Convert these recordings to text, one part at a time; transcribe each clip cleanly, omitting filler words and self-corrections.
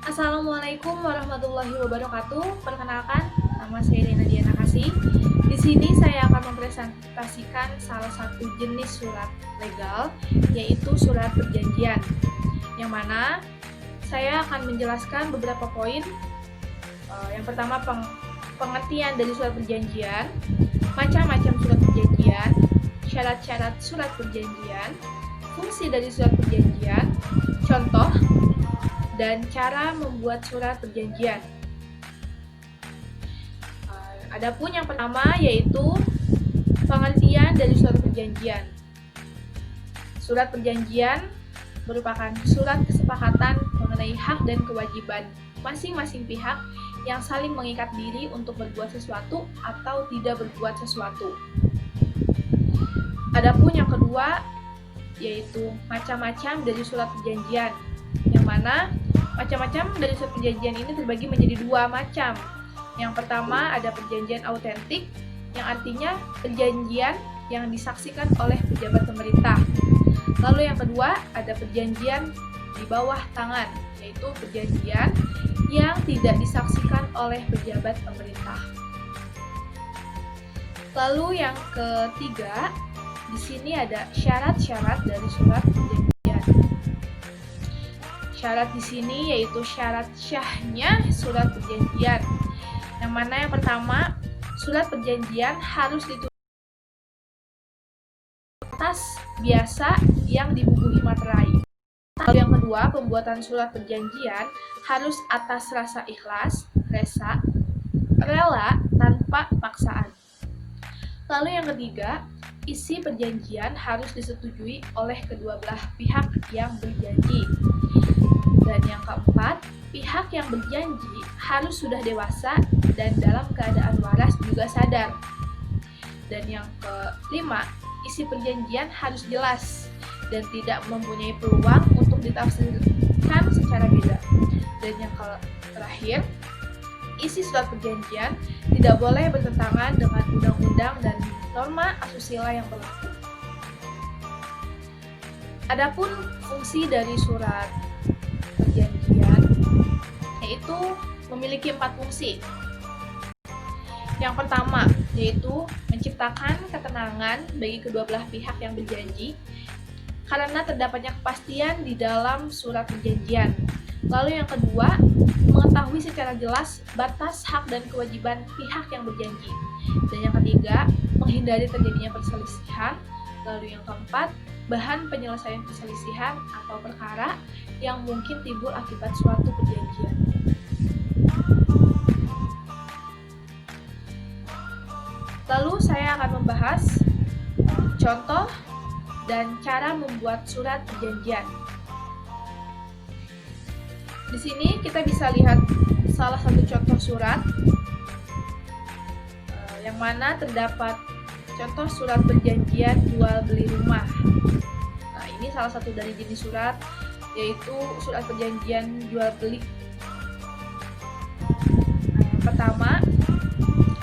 Assalamualaikum warahmatullahi wabarakatuh. Perkenalkan, nama saya Dena Diana Kasih. Di sini saya akan mempresentasikan salah satu jenis surat legal, yaitu surat perjanjian. Yang mana saya akan menjelaskan beberapa poin. Yang pertama, pengertian dari surat perjanjian, macam-macam surat perjanjian, syarat-syarat surat perjanjian, fungsi dari surat perjanjian, contoh, dan cara membuat surat perjanjian. Adapun yang pertama yaitu pengertian dari surat perjanjian. Surat perjanjian merupakan surat kesepakatan mengenai hak dan kewajiban masing-masing pihak yang saling mengikat diri untuk berbuat sesuatu atau tidak berbuat sesuatu. Adapun yang kedua yaitu macam-macam dari surat perjanjian, yang mana macam-macam dari surat perjanjian ini terbagi menjadi dua macam. Yang pertama ada perjanjian autentik, yang artinya perjanjian yang disaksikan oleh pejabat pemerintah. Lalu yang kedua ada perjanjian di bawah tangan, yaitu perjanjian yang tidak disaksikan oleh pejabat pemerintah. Lalu yang ketiga, di sini ada syarat-syarat dari surat perjanjian. Syarat di sini yaitu syarat syahnya surat perjanjian. Yang mana yang pertama, surat perjanjian harus ditulis atas biasa yang dibubuhi materai. Lalu yang kedua, pembuatan surat perjanjian harus atas rasa ikhlas, rela tanpa paksaan. Lalu yang ketiga, isi perjanjian harus disetujui oleh kedua belah pihak yang berjanji. Dan yang keempat, pihak yang berjanji harus sudah dewasa dan dalam keadaan waras juga sadar. Dan yang kelima, isi perjanjian harus jelas dan tidak mempunyai peluang untuk ditafsirkan secara beda. Dan yang terakhir, isi surat perjanjian tidak boleh bertentangan dengan undang-undang dan norma asusila yang berlaku. Adapun fungsi dari surat perjanjian yaitu memiliki 4 fungsi. Yang pertama yaitu menciptakan ketenangan bagi kedua belah pihak yang berjanji karena terdapatnya kepastian di dalam surat perjanjian. Lalu yang kedua, mengetahui secara jelas batas hak dan kewajiban pihak yang berjanji. Dan yang ketiga, menghindari terjadinya perselisihan. Lalu yang keempat, bahan penyelesaian perselisihan atau perkara yang mungkin timbul akibat suatu perjanjian. Lalu saya akan membahas contoh dan cara membuat surat perjanjian. Di sini kita bisa lihat salah satu contoh surat yang mana terdapat contoh surat perjanjian jual beli rumah. Nah, ini salah satu dari jenis surat, yaitu surat perjanjian jual beli. Nah, yang pertama,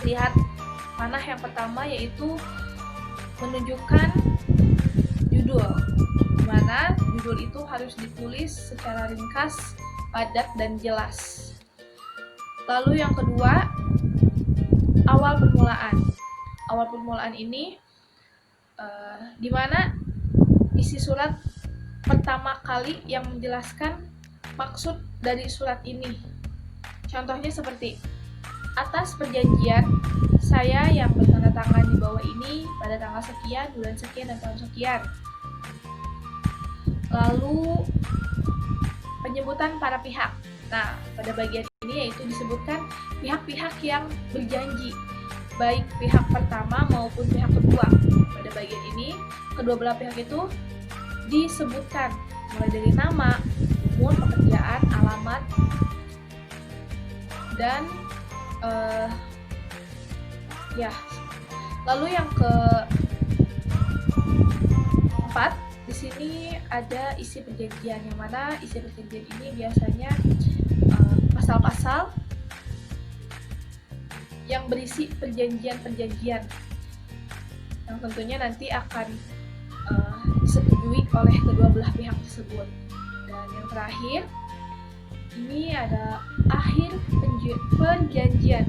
lihat panah yang pertama yaitu menunjukkan judul, di mana judul itu harus ditulis secara ringkas, padat dan jelas. Lalu yang kedua, awal permulaan. Awal permulaan ini di mana isi surat pertama kali yang menjelaskan maksud dari surat ini. Contohnya seperti, atas perjanjian saya yang bertanda tangan di bawah ini pada tanggal sekian, bulan sekian, dan tahun sekian. Lalu penyebutan para pihak. Nah, pada bagian ini yaitu disebutkan pihak-pihak yang berjanji, baik pihak pertama maupun pihak kedua. Pada bagian ini, kedua belah pihak itu disebutkan mulai dari nama, umur, pekerjaan, alamat, dan lalu yang keempat, di sini ada isi perjanjian, yang mana isi perjanjian ini biasanya pasal-pasal yang berisi perjanjian-perjanjian yang tentunya nanti akan disetujui oleh kedua belah pihak tersebut. Dan yang terakhir, ini ada akhir perjanjian.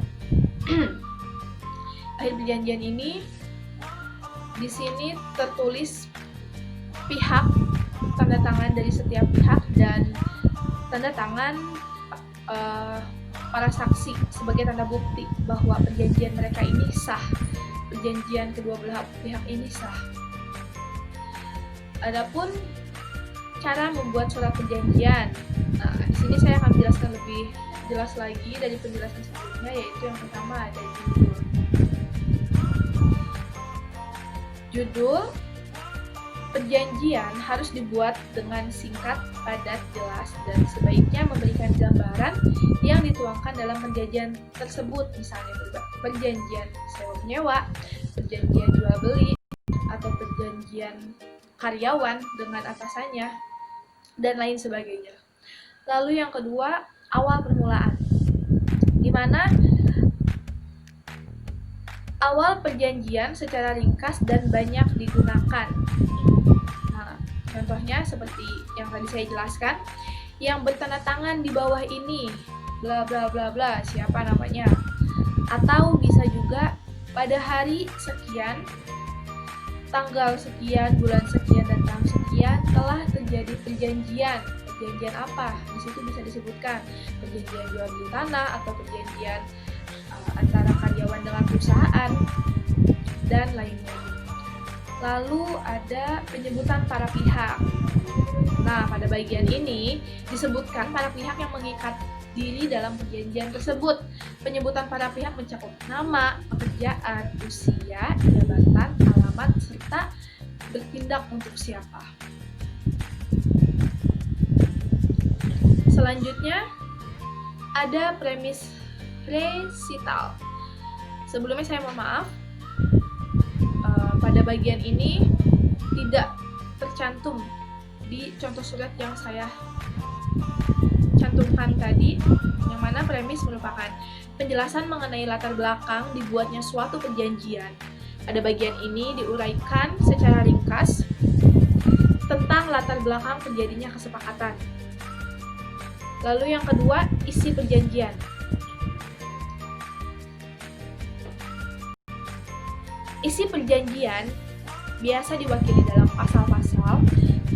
Akhir perjanjian ini di sini tertulis pihak, tanda tangan dari setiap pihak, dan tanda tangan para saksi sebagai tanda bukti bahwa perjanjian mereka ini sah, perjanjian kedua belah pihak ini sah. Adapun cara membuat surat perjanjian, nah di sini saya akan jelaskan lebih jelas lagi dari penjelasan sebelumnya, yaitu yang pertama ada judul. Judul perjanjian harus dibuat dengan singkat, padat, jelas, dan sebaiknya memberikan gambaran yang dituangkan dalam perjanjian tersebut, misalnya perjanjian sewa-menyewa, perjanjian jual-beli, atau perjanjian karyawan dengan atasannya, dan lain sebagainya. Lalu yang kedua, awal permulaan, di mana awal perjanjian secara ringkas dan banyak digunakan. Nah, contohnya seperti yang tadi saya jelaskan, yang bertanda tangan di bawah ini, bla bla bla bla, siapa namanya. Atau bisa juga pada hari sekian, tanggal sekian, bulan sekian, dan tahun sekian telah terjadi perjanjian. Perjanjian apa? Di situ bisa disebutkan perjanjian jual beli tanah atau perjanjian antara karyawan dengan perusahaan dan lainnya. Lalu ada penyebutan para pihak. Nah, pada bagian ini disebutkan para pihak yang mengikat diri dalam perjanjian tersebut. Penyebutan para pihak mencakup nama, pekerjaan, usia, jabatan, alamat, serta bertindak untuk siapa. Selanjutnya ada premis resital. Sebelumnya saya mohon maaf, pada bagian ini tidak tercantum di contoh surat yang saya cantumkan tadi, yang mana premis merupakan penjelasan mengenai latar belakang dibuatnya suatu perjanjian. Pada bagian ini diuraikan secara ringkas tentang latar belakang terjadinya kesepakatan. Lalu yang kedua, isi perjanjian. Isi perjanjian biasa diwakili dalam pasal-pasal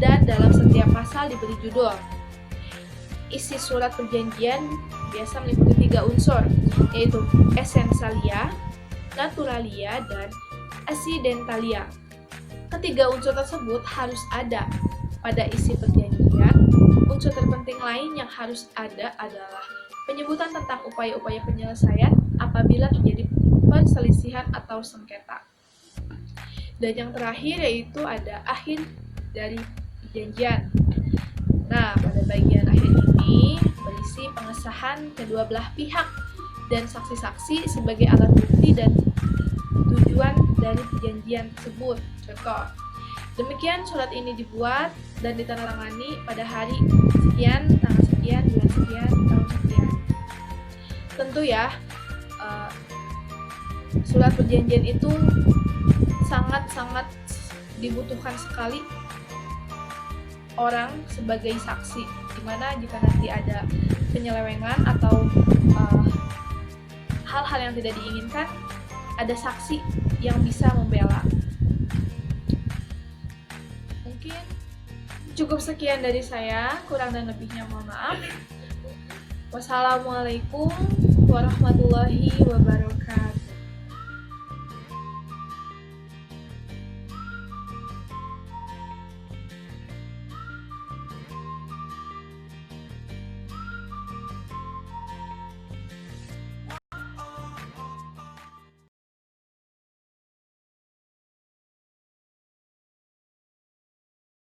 dan dalam setiap pasal diberi judul. Isi surat perjanjian biasa meliputi 3 unsur, yaitu essentialia, naturalia, dan accidentalia. Ketiga unsur tersebut harus ada pada isi perjanjian. Unsur terpenting lain yang harus ada adalah penyebutan tentang upaya-upaya penyelesaian apabila terjadi perselisihan atau sengketa. Dan yang terakhir yaitu ada akhir dari perjanjian. Nah, pada bagian akhir ini berisi pengesahan kedua belah pihak dan saksi-saksi sebagai alat bukti dan tujuan dari perjanjian tersebut. Contoh, demikian surat ini dibuat dan ditandatangani pada hari sekian, tanggal sekian, bulan sekian, tahun sekian. Tentu ya, surat perjanjian itu sangat-sangat dibutuhkan sekali orang sebagai saksi, dimana jika nanti ada penyelewengan atau hal-hal yang tidak diinginkan, ada saksi yang bisa membela. Mungkin cukup sekian dari saya, kurang dan lebihnya mohon maaf. Wassalamualaikum warahmatullahi wabarakatuh.